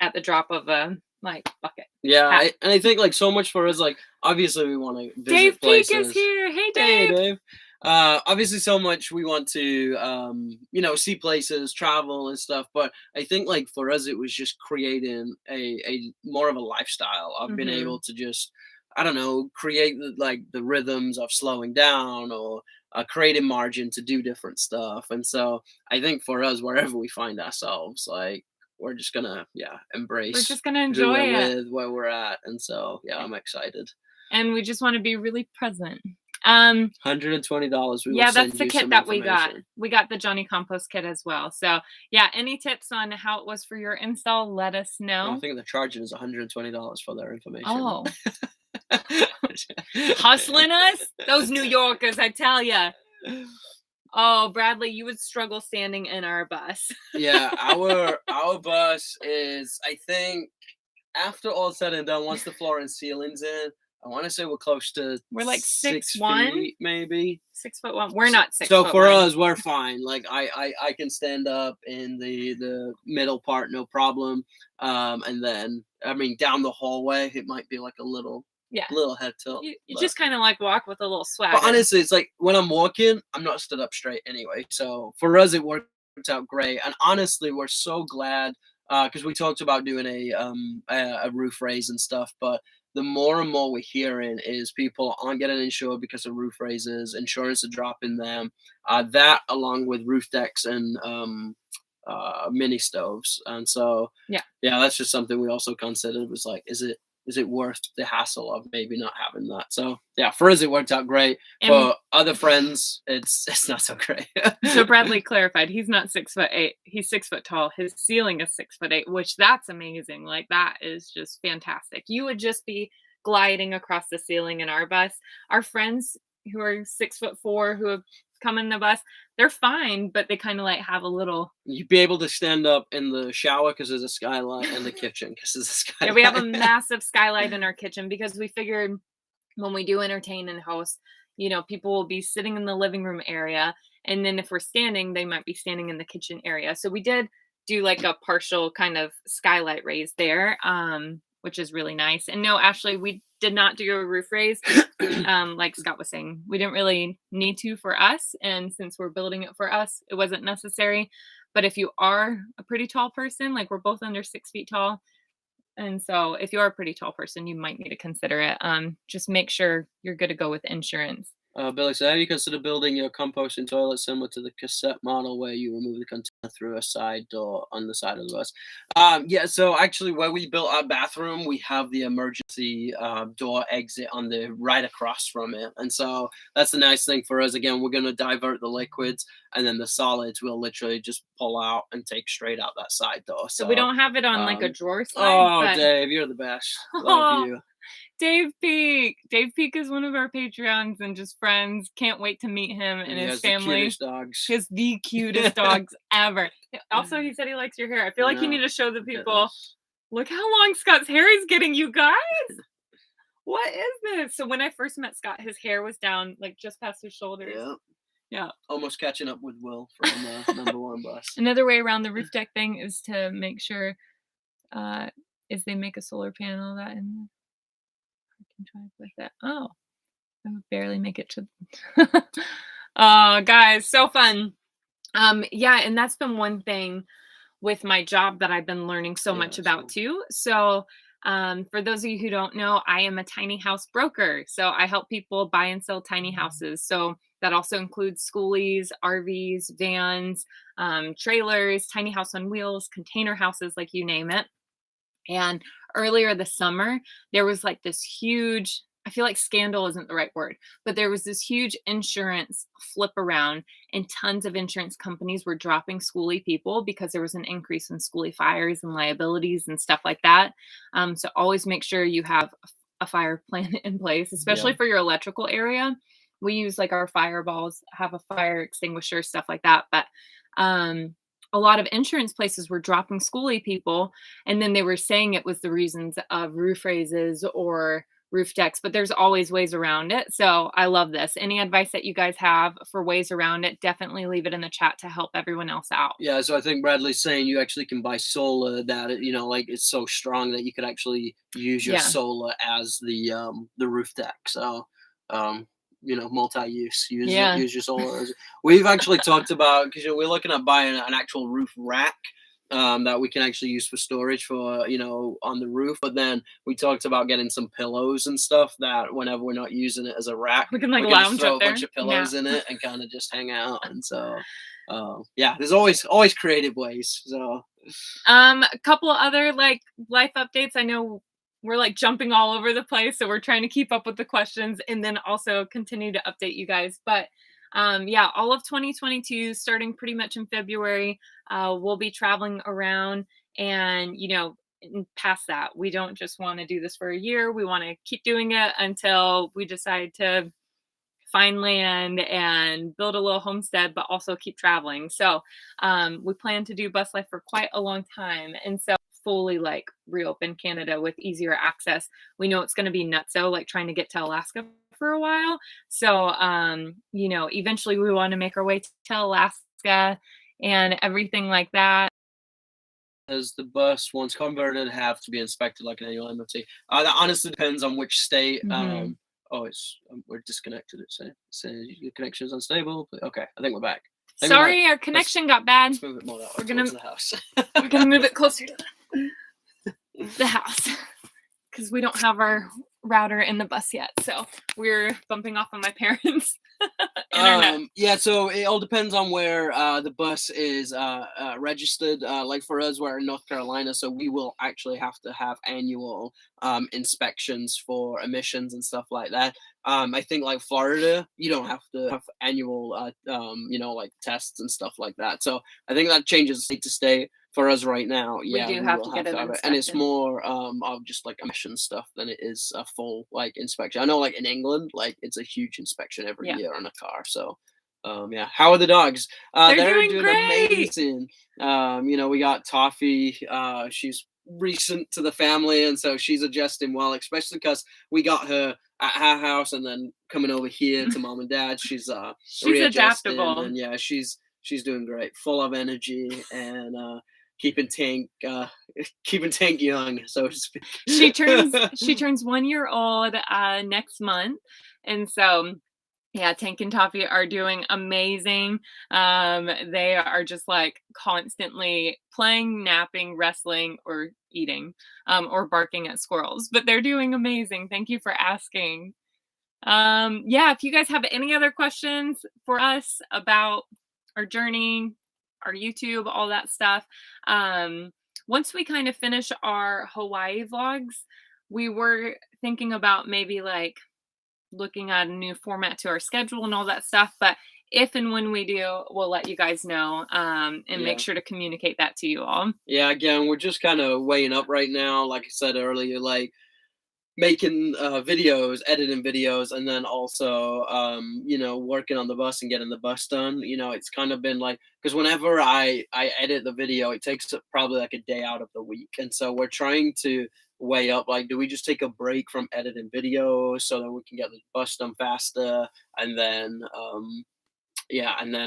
at the drop of a like bucket. Yeah, and I think like so much for us, like obviously we want to visit Dave places. Peak is here. Hey, Dave. Hey, Dave. Obviously so much we want to see places, travel and stuff, but I think like for us it was just creating a more of a lifestyle of being able to just, I don't know, create the rhythms of slowing down or creating margin to do different stuff. And so I think for us, wherever we find ourselves, like we're just gonna embrace. We're just gonna enjoy it with where we're at, and so I'm excited. And we just want to be really present. $120. That's the kit that we got. We got the Johnny Compost kit as well. So any tips on how it was for your install, let us know. I think the charging is $120 for their information. Oh. Hustling us? Those New Yorkers, I tell ya. Oh, Bradley, you would struggle standing in our bus. Our bus is, I think, after all said and done, once the floor and ceiling's in, I want to say we're close to. We're like 6 6'1", feet, maybe 6'1". We're not 6. So for us, we're fine. Like I can stand up in the middle part, no problem. And then down the hallway, it might be like a little head tilt. You just kind of like walk with a little swag. But honestly, it's like when I'm walking, I'm not stood up straight anyway. So for us, it worked out great. And honestly, we're so glad because we talked about doing a roof raise and stuff, but the more and more we're hearing is people aren't getting insured because of roof raises, insurance are dropping them. That along with roof decks and mini stoves. And so that's just something we also considered was like, is it worth the hassle of maybe not having that? So for us it worked out great. For other friends, it's not so great. So Bradley clarified, he's not 6'8", he's 6 foot tall. His ceiling is 6'8", which that's amazing. Like that is just fantastic. You would just be gliding across the ceiling in our bus. Our friends who are 6'4" who have come in the bus, they're fine, but they kind of like have a little. You'd be able to stand up in the shower because there's a skylight, and the kitchen because there's a skylight. Yeah, we have a massive skylight in our kitchen because we figured when we do entertain and host, people will be sitting in the living room area, and then if we're standing, they might be standing in the kitchen area. So we did do like a partial kind of skylight raise there, which is really nice. And no, Ashley, we did not do a roof raise. Like Scott was saying, we didn't really need to for us. And since we're building it for us, it wasn't necessary. But if you are a pretty tall person, like we're both under 6 feet tall. And so if you are a pretty tall person, you might need to consider it. Just make sure you're good to go with insurance. Billy said, have you considered building your composting toilet similar to the cassette model where you remove the container through a side door on the side of the bus? So actually where we built our bathroom, we have the emergency door exit on the right across from it. And so that's the nice thing for us. Again, we're going to divert the liquids, and then the solids we'll literally just pull out and take straight out that side door. So we don't have it on like a drawer slide. Oh, Dave, you're the best. Love you. Dave Peak. Dave Peak is one of our Patreons and just friends. Can't wait to meet him and his family. The cutest dogs. He has the cutest dogs ever. Also, he said he likes your hair. I feel like you need to show the people, look how long Scott's hair is getting, you guys. What is this? So when I first met Scott, his hair was down like just past his shoulders. Yeah. Almost catching up with Will from number one bus. Another way around the roof deck thing is to make sure is they make a solar panel that in there. Drive like that. Oh, I would barely make it to. Oh, guys, so fun. And that's been one thing with my job that I've been learning so much about too. So, for those of you who don't know, I am a tiny house broker. So I help people buy and sell tiny houses. So that also includes schoolies, RVs, vans, trailers, tiny house on wheels, container houses, like you name it. And earlier this summer, there was like this huge, I feel like scandal isn't the right word, but there was this huge insurance flip around, and tons of insurance companies were dropping schoolie people because there was an increase in schoolie fires and liabilities and stuff like that. So always make sure you have a fire plan in place, especially for your electrical area. We use like our fireballs, have a fire extinguisher, stuff like that. But a lot of insurance places were dropping schoolie people, and then they were saying it was the reasons of roof raises or roof decks, but there's always ways around it. So I love this. Any advice that you guys have for ways around it, definitely leave it in the chat to help everyone else out. Yeah, so I think Bradley's saying you actually can buy solar that, like it's so strong that you could actually use your solar as the roof deck. So, multi-use, use your solar. We've actually talked about, because we're looking at buying an actual roof rack that we can actually use for storage for, on the roof. But then we talked about getting some pillows and stuff that whenever we're not using it as a rack, we can lounge throw up there. A bunch of pillows in it and kind of just hang out. And so, there's always creative ways. So A couple other like life updates. I know we're like jumping all over the place, so we're trying to keep up with the questions and then also continue to update you guys. But yeah, all of 2022, starting pretty much in February, we'll be traveling around, and past that, we don't just want to do this for a year. We want to keep doing it until we decide to find land and build a little homestead, but also keep traveling. So we plan to do bus life for quite a long time. And so fully like reopen Canada with easier access. We know it's going to be nutso, like trying to get to Alaska for a while. So, eventually we want to make our way to Alaska and everything like that. As the bus, once converted, have to be inspected like an annual MOT. That honestly depends on which state. Oh, we're disconnected. It says your connection is unstable. Okay, I think we're back. Sorry, our connection got bad. Let's move it more that way towards the house. We're gonna move it closer to the house because we don't have our router in the bus yet, so we're bumping off on my parents' internet. Yeah, so it all depends on where the bus is registered. Like for us, we're in North Carolina, so we will actually have to have annual inspections for emissions and stuff like that. I think like Florida, you don't have to have annual like tests and stuff like that. So I think that changes state to state. For us right now, yeah, we do have to get it inspected. And it's more of just like emission stuff than it is a full like inspection. I know like in England, like it's a huge inspection every year on a car. So yeah, how are the dogs? They're doing great. Amazing. We got Toffee. She's recent to the family, and so she's adjusting well, especially because we got her at her house and then coming over here to mom and dad. She's adaptable, and yeah, she's doing great, full of energy and keeping Tank young, so to speak. She turns 1 year old next month, and so yeah, Tank and Toffee are doing amazing. They are just like constantly playing, napping, wrestling, or eating, or barking at squirrels. But they're doing amazing. Thank you for asking. Yeah, if you guys have any other questions for us about our journey, our YouTube, all that stuff. Once we kind of finish our Hawaii vlogs, we were thinking about maybe like looking at a new format to our schedule and all that stuff. But if and when we do, we'll let you guys know and make sure to communicate that to you all. Yeah, again, we're just kind of weighing up right now. Like I said earlier, like making videos, editing videos, and then also working on the bus and getting the bus done. It's kind of been like, because whenever I edit the video, it takes probably like a day out of the week, and so we're trying to weigh up, like, do we just take a break from editing videos so that we can get the bus done faster, and then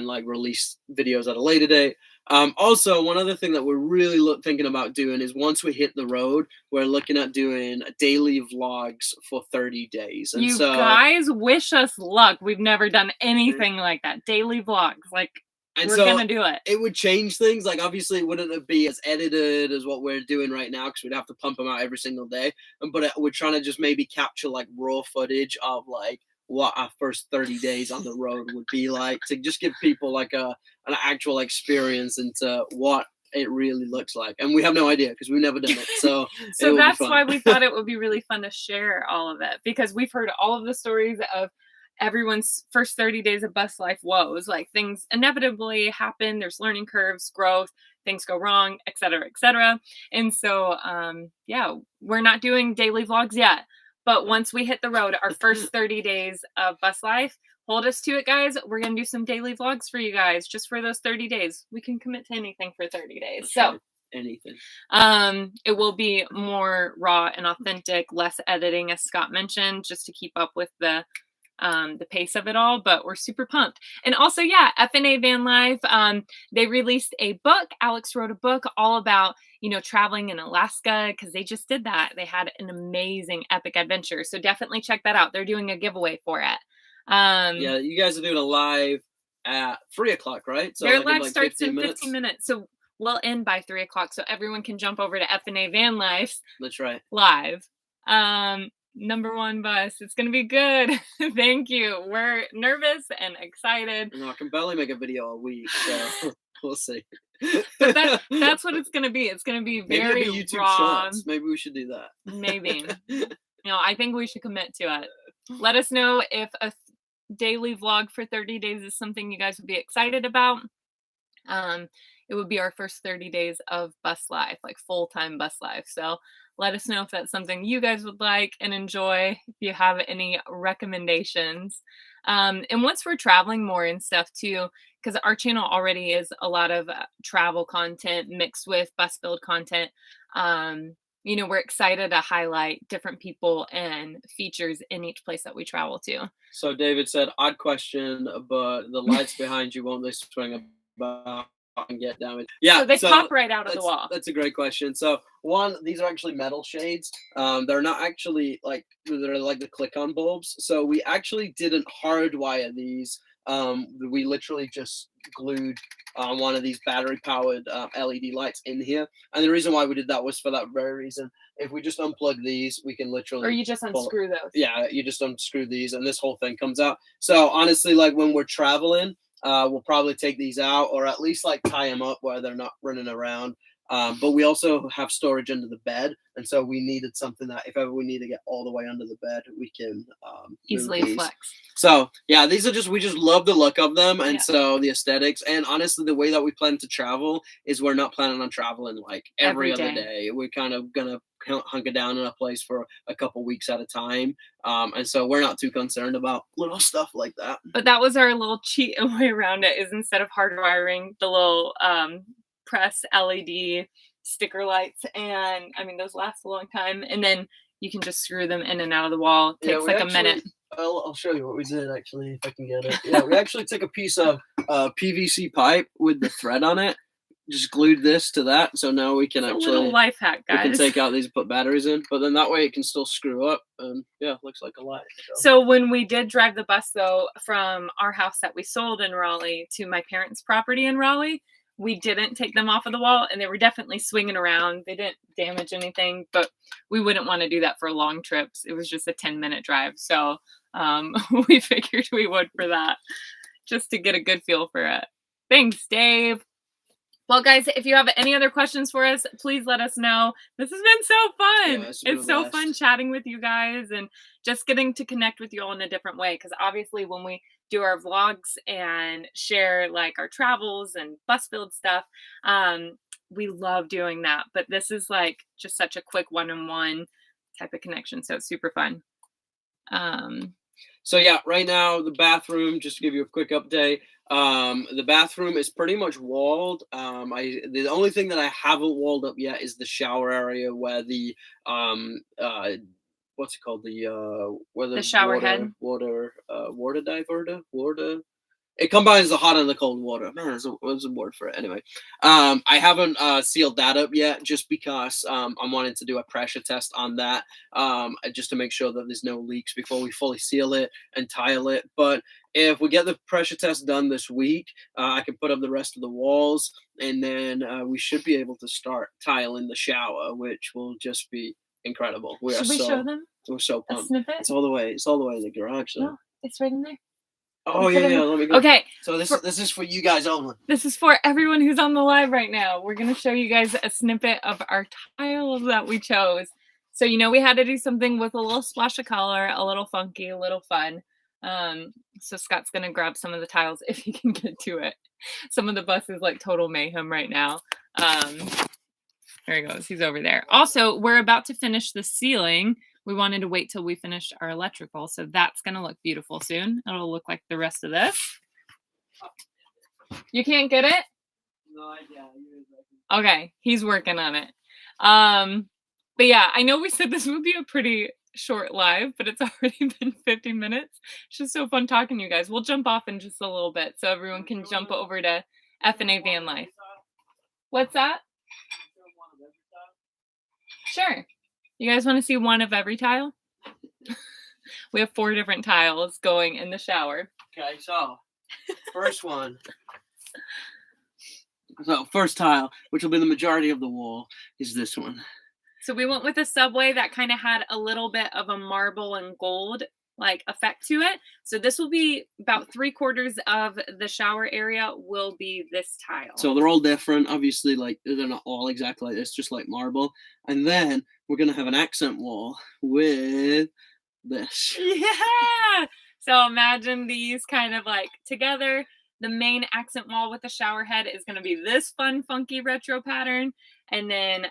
like release videos at a later date. Also, one other thing that we're really thinking about doing is once we hit the road, we're looking at doing daily vlogs for 30 days. And you guys wish us luck. We've never done anything like that. Daily vlogs. Like, we're going to do it. It would change things. Like, obviously, it wouldn't be as edited as what we're doing right now because we'd have to pump them out every single day. But we're trying to just maybe capture, like, raw footage of, like, what our first 30 days on the road would be like, to just give people like an actual experience into what it really looks like. And we have no idea because we've never done it. So that's why we thought it would be really fun to share all of it, because we've heard all of the stories of everyone's first 30 days of bus life woes. Like, things inevitably happen. There's learning curves, growth, things go wrong, etc., etc. And so, we're not doing daily vlogs yet. But once we hit the road, our first 30 days of bus life, hold us to it, guys. We're going to do some daily vlogs for you guys just for those 30 days. We can commit to anything for 30 days. So anything. It will be more raw and authentic, less editing, as Scott mentioned, just to keep up with the pace of it all, but we're super pumped. And also, FNA Van Life, they released a book. Alex wrote a book all about, traveling in Alaska, because they just did that. They had an amazing epic adventure. So definitely check that out. They're doing a giveaway for it. Yeah, you guys are doing a live at 3:00, right? So their live starts in 15 minutes. So we'll end by 3:00, so everyone can jump over to FNA Van Life's. That's right. Live. Number one bus. It's going to be good. Thank you. We're nervous and excited. I can barely make a video a week. So. We'll see. But that's what it's gonna be. It's gonna be very Maybe YouTube raw. Shorts. Maybe we should do that. Maybe. I think we should commit to it. Let us know if a daily vlog for 30 days is something you guys would be excited about. It would be our first 30 days of bus life, like full-time bus life. So let us know if that's something you guys would like and enjoy, if you have any recommendations. And once we're traveling more and stuff too, because our channel already is a lot of travel content mixed with bus build content. We're excited to highlight different people and features in each place that we travel to. So David said, odd question, but the lights behind you, won't they swing about and get damaged? Yeah, so they pop right out of the wall. That's a great question. So one, these are actually metal shades. They're not actually they're like the click-on bulbs. So we actually didn't hardwire these. We literally just glued one of these battery-powered LED lights in here. And the reason why we did that was for that very reason. If we just unplug these, we can literally... Or you just unscrew those. Yeah, you just unscrew these, and this whole thing comes out. So honestly, like when we're traveling, we'll probably take these out, or at least like tie them up where they're not running around. But we also have storage under the bed, and so we needed something that if ever we need to get all the way under the bed, we can easily flex. So yeah, these are we just love the look of them, and so the aesthetics, and honestly, the way that we plan to travel is we're not planning on traveling like every other day. We're kind of gonna hunker down in a place for a couple weeks at a time, and so we're not too concerned about little stuff like that. But that was our little cheat way around it, is instead of hardwiring the little press LED sticker lights, and I mean those last a long time, and then you can just screw them in and out of the wall. It takes like a minute. I'll show you what we did actually, if I can get it. Yeah, we actually took a piece of PVC pipe with the thread on it, just glued this to that, so now we can it's actually a little life hack, guys. We can take out these and put batteries in, but then that way it can still screw up, and yeah, looks like a light. So when we did drive the bus though from our house that we sold in Raleigh to my parents' property in Raleigh, we didn't take them off of the wall, and they were definitely swinging around. They didn't damage anything, but we wouldn't want to do that for long trips. It was just a 10-minute drive, so we figured we would for that, just to get a good feel for it. Thanks, Dave. Well, guys, if you have any other questions for us, please let us know. This has been so fun. Yeah, it's so fun chatting with you guys and just getting to connect with you all in a different way. Because obviously when we do our vlogs and share like our travels and bus build stuff, we love doing that. But this is like just such a quick one-on-one type of connection. So it's super fun. So yeah, right now the bathroom, just to give you a quick update, the bathroom is pretty much walled. The only thing that I haven't walled up yet is the shower area where the what's it called, where the shower head water diverter. It combines the hot and the cold water. Man, there's a word for it. Anyway, I haven't sealed that up yet, just because I'm wanting to do a pressure test on that, just to make sure that there's no leaks before we fully seal it and tile it. But if we get the pressure test done this week, I can put up the rest of the walls, and then we should be able to start tiling the shower, which will just be incredible. Should we show them? We're so pumped. A snippet? It's all the way in the garage. So. No, it's right in there. Oh yeah, let me go. Okay. So this is for you guys only. This is for everyone who's on the live right now. We're gonna show you guys a snippet of our tile that we chose. So we had to do something with a little splash of color, a little funky, a little fun. So Scott's gonna grab some of the tiles if he can get to it. Some of the bus is like total mayhem right now. There he goes. He's over there. Also, we're about to finish the ceiling. We wanted to wait till we finished our electrical, so that's going to look beautiful soon. It'll look like the rest of this. You can't get it? No idea. Okay, he's working on it. But yeah, I know we said this would be a pretty short live, but it's already been 50 minutes. It's just so fun talking to you guys. We'll jump off in just a little bit so everyone can jump over to F&A Van Life. What's that? Sure. You guys want to see one of every tile? We have 4 different tiles going in the shower. Okay, so first one. So first tile, which will be the majority of the wall, is this one. So we went with a subway that kind of had a little bit of a marble and gold like effect to it. So this will be about 3/4 of the shower area will be this tile. So they're all different. Obviously, like they're not all exactly like this, just like marble. And then we're gonna have an accent wall with this. Yeah. So imagine these kind of like together. The main accent wall with the shower head is going to be this fun, funky retro pattern. And then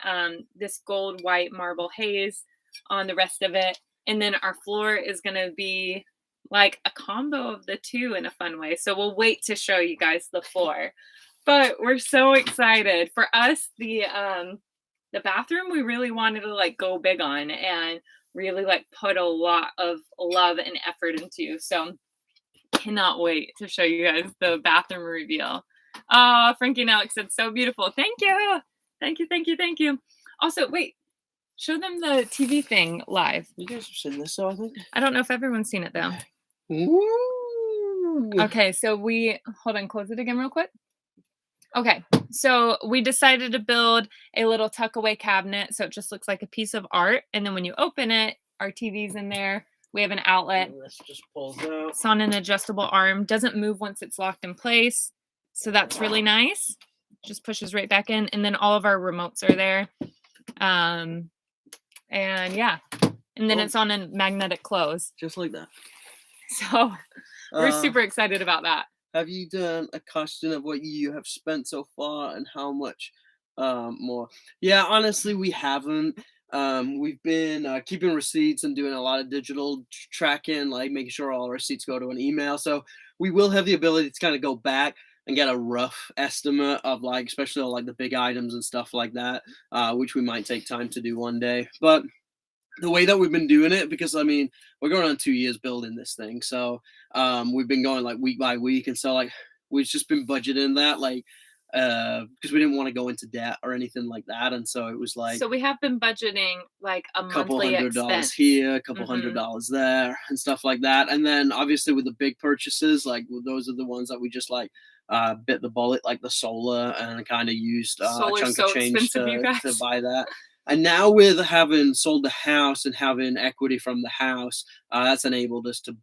this gold, white marble haze on the rest of it. And then our floor is going to be like a combo of the two in a fun way. So we'll wait to show you guys the floor. But we're so excited. For us, the bathroom we really wanted to like go big on and really like put a lot of love and effort into. So cannot wait to show you guys the bathroom reveal. Oh, Frankie and Alex said so beautiful. Thank you. Thank you, thank you, thank you. Also, wait, show them the TV thing live. You guys have seen this, so I think. I don't know if everyone's seen it though. Ooh. Okay, so hold on, close it again real quick. Okay, so we decided to build a little tuck away cabinet so it just looks like a piece of art. And then when you open it, our TV's in there. We have an outlet. And this just pulls out. It's on an adjustable arm. Doesn't move once it's locked in place. So that's really nice. Just pushes right back in. And then all of our remotes are there. And yeah. And then it's on a magnetic close. Just like that. So we're super excited about that. Have you done a costing of what you have spent so far and how much more? Yeah, honestly, we haven't. We've been keeping receipts and doing a lot of digital tracking, like making sure all receipts go to an email. So we will have the ability to kind of go back and get a rough estimate of like, especially all like the big items and stuff like that, which we might take time to do one day. But the way that we've been doing it, because I mean, we're going on 2 years building this thing. So we've been going like week by week. And so like, we've just been budgeting that like, because we didn't want to go into debt or anything like that, and so it was like. So we have been budgeting like a couple monthly $100 expense. here, a couple $100 there, and stuff like that. And then obviously with the big purchases, like those are the ones that we just like bit the bullet, like the solar, and kind of used a chunk of change to buy that. And now with having sold the house and having equity from the house, that's enabled us to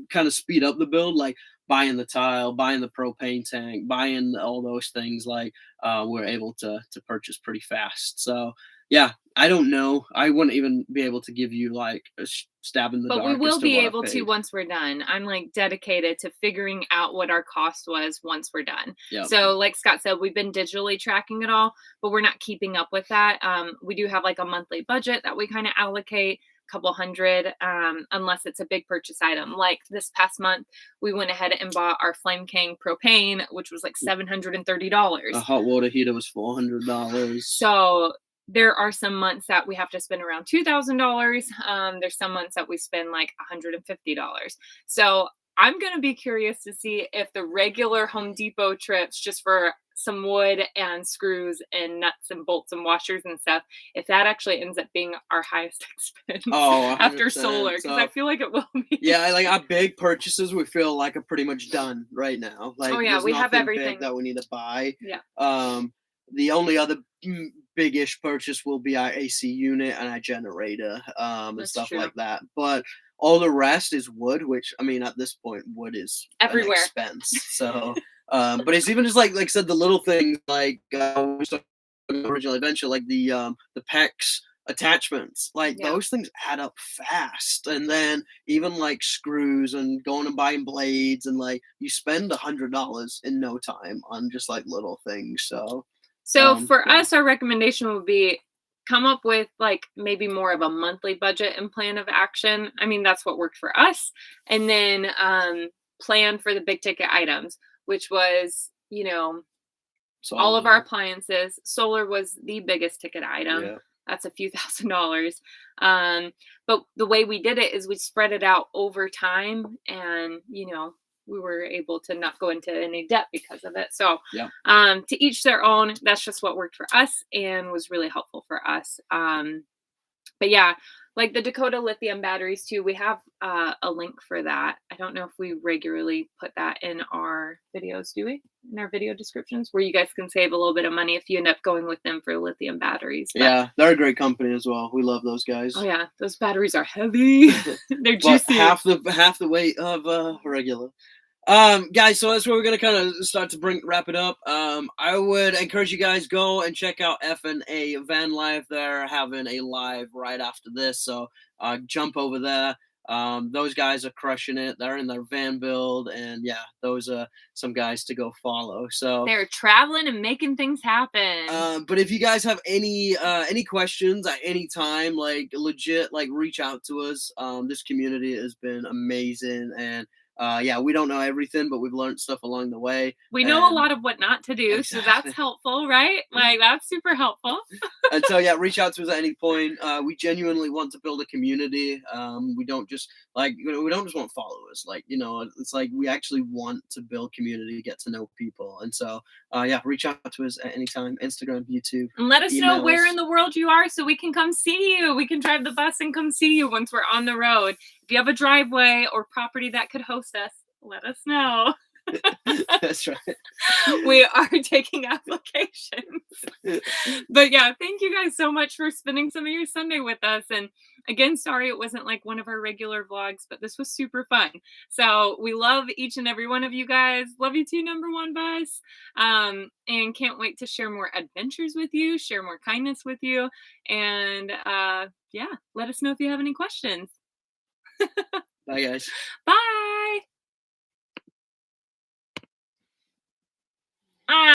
kind of speed up the build, like buying the tile, buying the propane tank, buying all those things. Like we're able to purchase pretty fast. So yeah, I don't know. I wouldn't even be able to give you like a stab in the dark. But we will be able to once we're done. I'm like dedicated to figuring out what our cost was once we're done. Yep. So like Scott said, we've been digitally tracking it all, but we're not keeping up with that. We do have like a monthly budget that we kind of allocate. Couple hundred, unless it's a big purchase item. Like this past month, we went ahead and bought our Flame King propane, which was like $730. A hot water heater was $400. So there are some months that we have to spend around $2,000. There's some months that we spend like $150. So I'm going to be curious to see if the regular Home Depot trips just for some wood and screws and nuts and bolts and washers and stuff, if that actually ends up being our highest expense after solar, because I feel like it will be. Yeah, like our big purchases we feel like are pretty much done right now. Like, oh yeah, we have everything big that we need to buy. Yeah. The only other big-ish purchase will be our AC unit and our generator and stuff like that. But all the rest is wood, which I mean, at this point, wood is everywhere. An expense. So, but it's even just like I said, the little things like originally eventually, like the PEX attachments, like those things add up fast. And then even like screws and going and buying blades, and like you spend $100 in no time on just like little things. So for us, our recommendation would be come up with like maybe more of a monthly budget and plan of action. I mean, that's what worked for us. And then plan for the big ticket items, which was, you know, all of our appliances. Solar was the biggest ticket item. Yeah. That's a few $1,000s. But the way we did it is we spread it out over time, and, you know, we were able to not go into any debt because of it. So to each their own. That's just what worked for us and was really helpful for us. But yeah, like the Dakota lithium batteries too. We have a link for that. I don't know if we regularly put that in our videos, do we? In our video descriptions, where you guys can save a little bit of money if you end up going with them for lithium batteries. But, yeah, they're a great company as well. We love those guys. Oh yeah, those batteries are heavy. They're juicy. Half the weight of regular. Guys, so that's where we're gonna kind of start to wrap it up. I would encourage you guys go and check out F&A Van Life. They're having a live right after this, so jump over there. Those guys are crushing it. They're in their van build, and yeah, those are some guys to go follow. So they're traveling and making things happen. But if you guys have any questions at any time, like legit, like reach out to us. This community has been amazing, and yeah, we don't know everything, but we've learned stuff along the way. We know a lot of what not to do, exactly. So that's helpful, right? Like, that's super helpful. And so, yeah, reach out to us at any point. We genuinely want to build a community. We don't just we don't just want followers. Like, you know, it's like we actually want to build community, get to know people. And so, yeah, reach out to us at any time. Instagram, YouTube. And let us know where in the world you are so we can come see you. We can drive the bus and come see you once we're on the road. If you have a driveway or property that could host us, let us know. That's right. We are taking applications. But yeah, thank you guys so much for spending some of your Sunday with us. And again, sorry it wasn't like one of our regular vlogs, but this was super fun. So we love each and every one of you guys. Love you too, number one bus. And can't wait to share more adventures with you, share more kindness with you. And yeah, let us know if you have any questions. Bye, guys. Bye.